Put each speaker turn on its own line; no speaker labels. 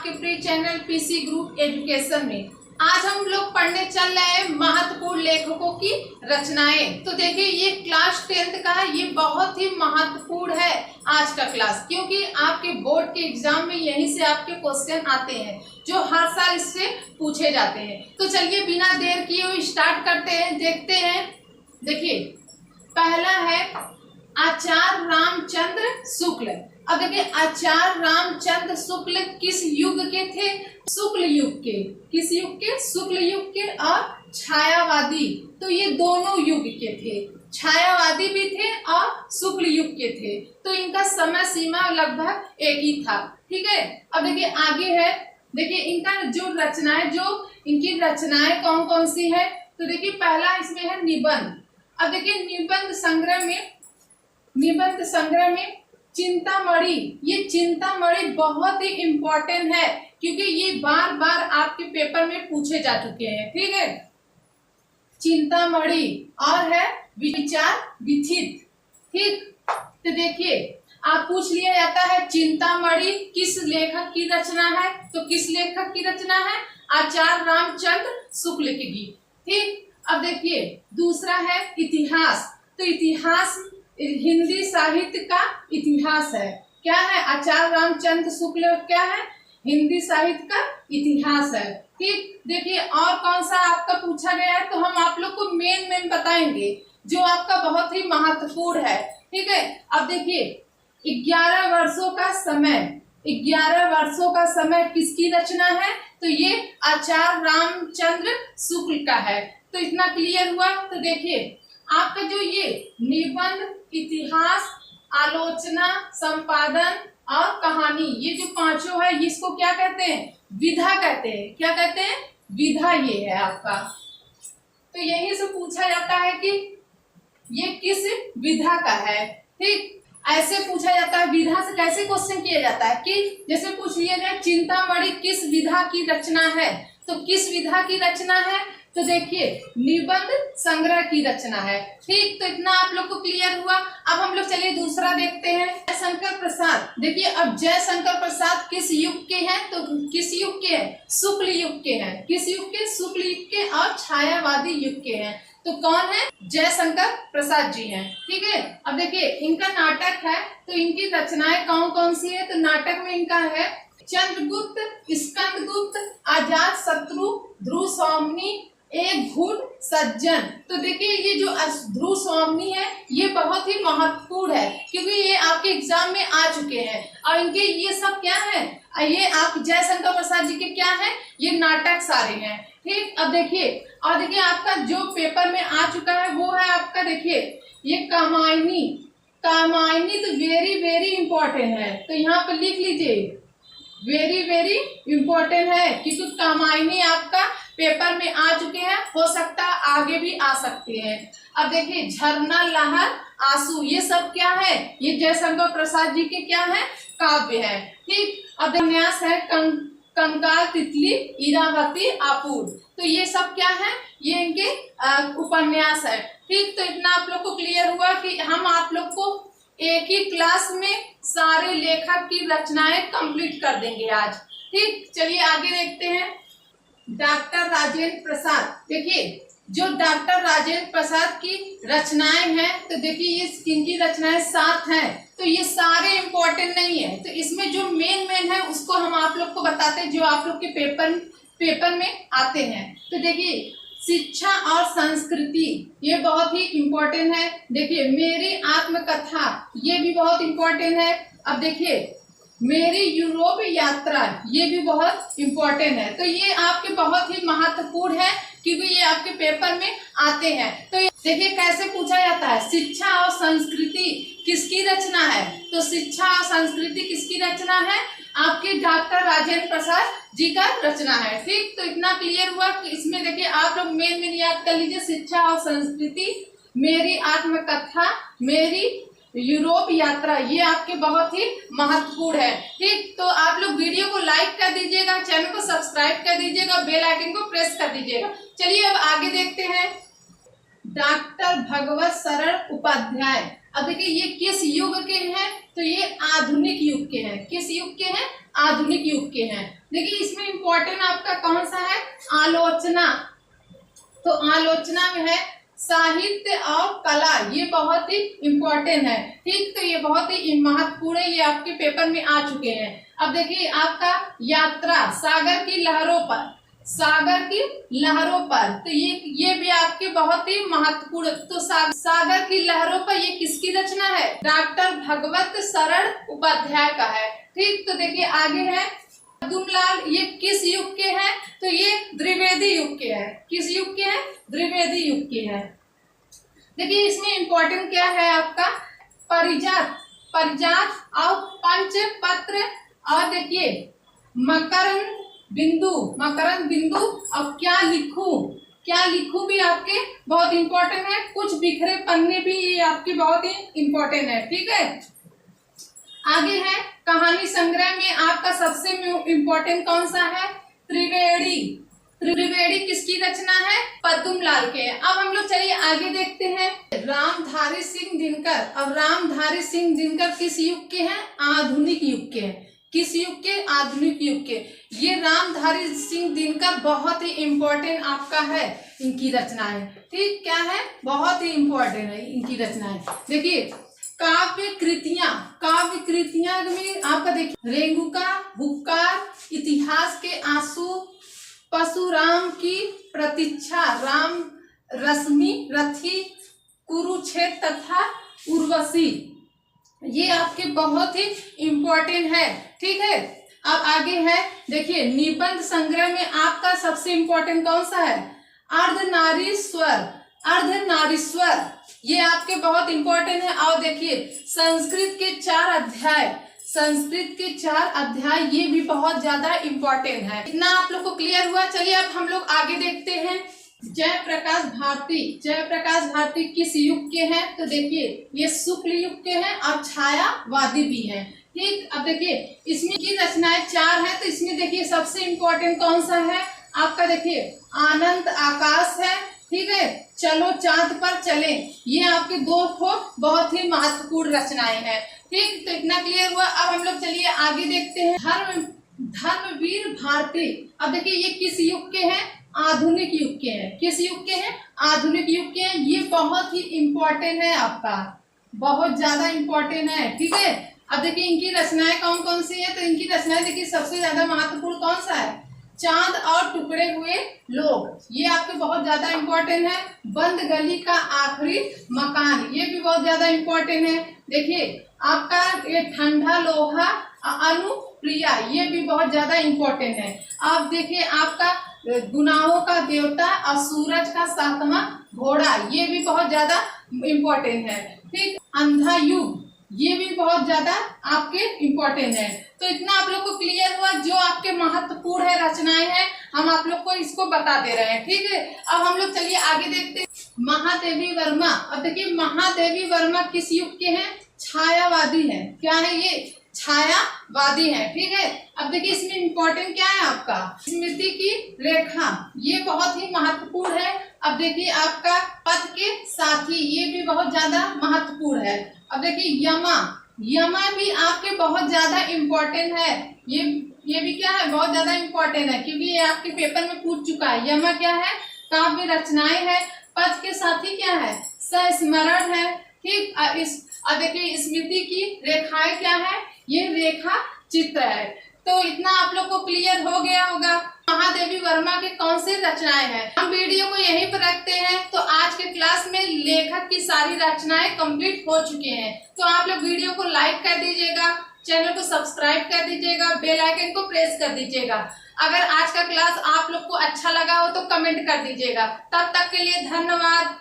आपके प्रिय channel PC group education में। आज हम लोग पढ़ने चल रहे हैं महत्वपूर्ण लेखकों की रचनाएं। तो देखिए ये क्लास 10th का है, ये बहुत ही महत्वपूर्ण है आज का क्लास, क्योंकि आपके बोर्ड के एग्जाम में यहीं से आपके क्वेश्चन आते हैं जो हर साल इससे पूछे जाते हैं। तो चलिए बिना देर किए हुए स्टार्ट करते हैं, देखते हैं। देखिए पहला है आचार्य रामचंद्र शुक्ल। अब देखिए आचार्य रामचंद्र शुक्ल किस युग के थे? शुक्ल युग के। किस युग के? शुक्ल युग के। और छायावादी, तो ये दोनों युग के थे, छायावादी भी थे और शुक्ल युग के थे। तो इनका समय सीमा लगभग एक ही था। ठीक है, अब देखिए आगे है। देखिए इनका जो रचनाएं, जो इनकी रचनाएं कौन कौन सी है, तो देखिए पहला इसमें है निबंध। अब देखिए निबंध संग्रह में चिंतामणि, ये चिंतामणि बहुत ही इम्पोर्टेंट है क्योंकि ये बार बार आपके पेपर में पूछे जा चुके हैं। ठीक है, चिंतामणि और है विचार विचित्र। ठीक, तो देखिए आप पूछ लिया जाता है चिंतामणि किस लेखक की रचना है, तो किस लेखक की रचना है? आचार्य रामचंद्र शुक्ल की। ठीक, अब देखिए दूसरा है इतिहास। तो इतिहास हिंदी साहित्य का इतिहास है। क्या है? आचार्य रामचंद्र शुक्ल क्या है? हिंदी साहित्य का इतिहास है। ठीक, देखिए और कौन सा आपका पूछा गया है, तो हम आप लोग को मेन बताएंगे जो आपका बहुत ही महत्वपूर्ण है। ठीक है, अब देखिए 11 वर्षों का समय, 11 वर्षों का समय किसकी रचना है? तो ये आचार्य रामचंद्र शुक्ल का है। तो इतना क्लियर हुआ। तो देखिए आपका जो ये निबंध, इतिहास, आलोचना, संपादन और कहानी, ये जो पांचों है इसको क्या कहते हैं? विधा कहते हैं। क्या कहते हैं? विधा ये है आपका। तो यही से पूछा जाता है कि ये किस विधा का है। ठीक, ऐसे पूछा जाता है। विधा से कैसे क्वेश्चन किया जाता है कि जैसे पूछ लिया जाए चिंतामणि किस विधा की रचना है, तो किस विधा की रचना है? तो देखिए निबंध संग्रह की रचना है। ठीक, तो इतना आप लोग को क्लियर हुआ। अब हम लोग चलिए दूसरा देखते हैं। जयशंकर प्रसाद। देखिए अब जयशंकर प्रसाद किस युग के हैं? तो किस युग के हैं? शुक्ल युग के हैं। किस युग के? शुक्ल युग के और छायावादी युग के हैं। तो कौन है? जयशंकर प्रसाद जी हैं। ठीक है, अब देखिए इनका नाटक है, तो इनकी रचनाएं कौन कौन सी है? तो नाटक में इनका है चंद्रगुप्त, स्कंदगुप्त, अजात शत्रु, ध्रुव स्वामिनी, एक घूट सज्जन। तो देखिए ये जो ध्रुव स्वामिनी है ये बहुत ही महत्वपूर्ण है क्योंकि ये आपके एग्जाम में आ चुके हैं। और इनके ये सब क्या है? ये आप जयशंकर प्रसाद जी के क्या है? ये नाटक सारे हैं। ठीक, अब देखिए और देखिए आपका जो पेपर में आ चुका है वो है आपका, देखिए ये कामायनी। कामायनी तो वेरी इंपॉर्टेंट है, तो यहाँ पर लिख लीजिए वेरी इंपॉर्टेंट है क्योंकि कामायनी आपका पेपर में आ चुके हैं, हो सकता है आगे भी आ सकते हैं। अब देखिए झरना, लहर, आंसू, ये सब क्या है? ये जयशंकर प्रसाद जी के क्या है? काव्य है। ठीक, अब उपन्यास है कंकाल, तितली, इरावती, आपूर। तो ये सब क्या है? ये इनके उपन्यास है। ठीक, तो इतना आप लोग को क्लियर हुआ कि हम आप लोग को एक ही क्लास में सारे लेखक की रचनाएं कंप्लीट कर देंगे आज। ठीक, चलिए आगे देखते हैं। डॉक्टर राजेंद्र प्रसाद। देखिए जो डॉक्टर राजेंद्र प्रसाद की रचनाएं हैं, तो देखिए ये इनकी रचनाएं 7 हैं, तो ये सारे इम्पोर्टेंट नहीं है। तो इसमें जो मेन है उसको हम आप लोग को बताते हैं जो आप लोग के पेपर में आते हैं। तो देखिए शिक्षा और संस्कृति, ये बहुत ही इम्पोर्टेंट है। देखिए मेरी आत्मकथा, ये भी बहुत इम्पोर्टेंट है। अब देखिए मेरी यूरोप यात्रा, ये भी बहुत इम्पोर्टेंट है। तो ये आपके बहुत ही महत्वपूर्ण है क्योंकि ये आपके पेपर में आते हैं। तो देखिए कैसे पूछा जाता है, शिक्षा और संस्कृति किसकी रचना है? तो शिक्षा और संस्कृति किसकी रचना है? आपके डॉक्टर राजेंद्र प्रसाद जी का रचना है। ठीक, तो इतना क्लियर हुआ कि इसमें देखिए आप लोग मेन याद कर लीजिए शिक्षा और संस्कृति, मेरी आत्मकथा, मेरी यूरोप यात्रा, ये आपके बहुत ही महत्वपूर्ण है। ठीक, तो आप लोग वीडियो को लाइक कर दीजिएगा, चैनल को सब्सक्राइब कर दीजिएगा, बेल आइकन को प्रेस कर दीजिएगा। चलिए अब आगे देखते हैं। डॉक्टर भगवत शरण उपाध्याय। अब देखिए ये किस युग के हैं, तो ये आधुनिक युग के हैं। किस युग के हैं? आधुनिक युग के हैं। देखिए इसमें इंपॉर्टेंट आपका कौन सा है? आलोचना। तो आलोचना में है साहित्य और कला, ये बहुत ही इम्पोर्टेंट है। ठीक, तो ये बहुत ही महत्वपूर्ण है, ये आपके पेपर में आ चुके हैं। अब देखिए आपका यात्रा सागर की लहरों पर, सागर की लहरों पर, तो ये भी आपके बहुत ही महत्वपूर्ण। तो सागर की लहरों पर ये किसकी रचना है? डॉक्टर भगवत शरण उपाध्याय का है। ठीक, तो देखिए आगे है पद्मलाल, ये किस युग के हैं? तो ये द्विवेदी युग के हैं। किस युग के हैं? द्विवेदी युग के हैं। देखिए इसमें इंपॉर्टेंट क्या है आपका? परिजात, परिजात और पंचपत्र, और देखिए मकरंद बिंदु, मकरंद बिंदु, और क्या लिखूं, क्या लिखूं भी आपके बहुत इंपॉर्टेंट है। कुछ बिखरे पन्ने भी ये आपके बहुत ही इंपॉर्टेंट है। ठीक है, आगे है कहानी संग्रह में आपका सबसे इम्पोर्टेंट कौन सा है? त्रिवेणी। त्रिवेणी किसकी रचना है? पद्मलाल के। अब हम लोग चलिए आगे देखते हैं रामधारी सिंह दिनकर। अब रामधारी सिंह दिनकर किस युग के हैं? आधुनिक युग के हैं। किस युग के? आधुनिक युग के। ये रामधारी सिंह दिनकर बहुत ही इम्पोर्टेंट आपका है, इनकी रचनाएं। ठीक, क्या है? बहुत ही इम्पोर्टेंट है इनकी रचनाएं। देखिए काव्य कृतियां, काव्य कृतियां में आपका देखिए रेंगुका, हुक्कार, इतिहास के आंसू, परशुराम की प्रतीक्षा, राम रश्मि रथी, कुरुक्षेत्र तथा उर्वशी, ये आपके बहुत ही इम्पोर्टेंट है। ठीक है, अब आगे है देखिए निबंध संग्रह में आपका सबसे इम्पोर्टेंट कौन सा है? अर्धनारीश्वर। अर्धनारीश्वर ये आपके बहुत इंपॉर्टेंट है। और देखिए संस्कृत के 4 अध्याय, संस्कृत के 4 अध्याय ये भी बहुत ज्यादा इम्पोर्टेंट है। इतना आप लोग को क्लियर हुआ? चलिए अब हम लोग आगे देखते हैं जयप्रकाश भारती। जयप्रकाश भारती किस युग के हैं? तो देखिए ये शुक्ल युग के हैं और छायावादी भी हैं। ठीक, अब देखिए इसमें की रचनाएं 4 हैं, तो इसमें देखिए सबसे इम्पोर्टेंट कौन सा है आपका? देखिए आनंद आकाश है। ठीक है, चलो चांद पर चले, ये आपके 2 बहुत ही महत्वपूर्ण रचनाएं हैं। ठीक, तो इतना क्लियर हुआ। अब हम लोग चलिए आगे देखते हैं धर्मवीर भारती। अब देखिए ये किस युग के हैं? आधुनिक युग के हैं। किस युग के हैं? आधुनिक युग के हैं। ये बहुत ही इम्पोर्टेंट है आपका, बहुत ज्यादा इम्पोर्टेंट है। ठीक है, अब देखिए इनकी रचनाएं कौन कौन सी है? तो इनकी रचनाएं देखिए सबसे ज्यादा महत्वपूर्ण कौन सा है? चांद और टुकड़े हुए लोग, ये आपके बहुत ज्यादा इम्पोर्टेंट है। बंद गली का आखिरी मकान, ये भी बहुत ज्यादा इम्पोर्टेंट है। देखिए आपका ये ठंडा लोहा अनुप्रिया, ये भी बहुत ज्यादा इम्पोर्टेंट है। आप देखिए आपका गुनाहों का देवता और सूरज का 7वां घोड़ा, ये भी बहुत ज्यादा इम्पोर्टेंट है। ठीक, अंधा युग ये भी बहुत ज्यादा आपके इम्पोर्टेंट है। तो इतना आप लोग को क्लियर हुआ, जो आपके महत्वपूर्ण है रचनाएं हैं हम आप लोग को इसको बता दे रहे हैं। ठीक है, अब हम लोग चलिए आगे देखते हैं महादेवी वर्मा। अब देखिए महादेवी वर्मा किस युग के हैं? छायावादी है। क्या है ये? छायावादी है। ठीक है, अब देखिए इसमें इम्पोर्टेंट क्या है आपका? स्मृति की रेखा, ये बहुत ही महत्वपूर्ण है। अब देखिए आपका पद के साथी, ये भी बहुत ज्यादा महत्वपूर्ण है। अब देखिए यमा, यमा भी आपके बहुत ज्यादा इम्पोर्टेंट है। ये भी क्या है? बहुत ज्यादा इम्पोर्टेंट है, क्योंकि ये आपके पेपर में पूछ चुका है। यमा क्या है? काव्य रचनाएं है। पद के साथी क्या है? संस्मरण है। ठीक, अब देखिए स्मृति की रेखाएं क्या है? ये रेखा चित्र है। तो इतना आप लोग को क्लियर हो गया होगा महादेवी वर्मा के कौन से रचनाएं हैं। हम वीडियो को यहीं पर रखते हैं। तो आज के क्लास में लेखक की सारी रचनाएं कंप्लीट हो चुके हैं। तो आप लोग वीडियो को लाइक कर दीजिएगा, चैनल को सब्सक्राइब कर दीजिएगा, बेल आइकन को प्रेस कर दीजिएगा। अगर आज का क्लास आप लोग को अच्छा लगा हो तो कमेंट कर दीजिएगा। तब तक के लिए धन्यवाद।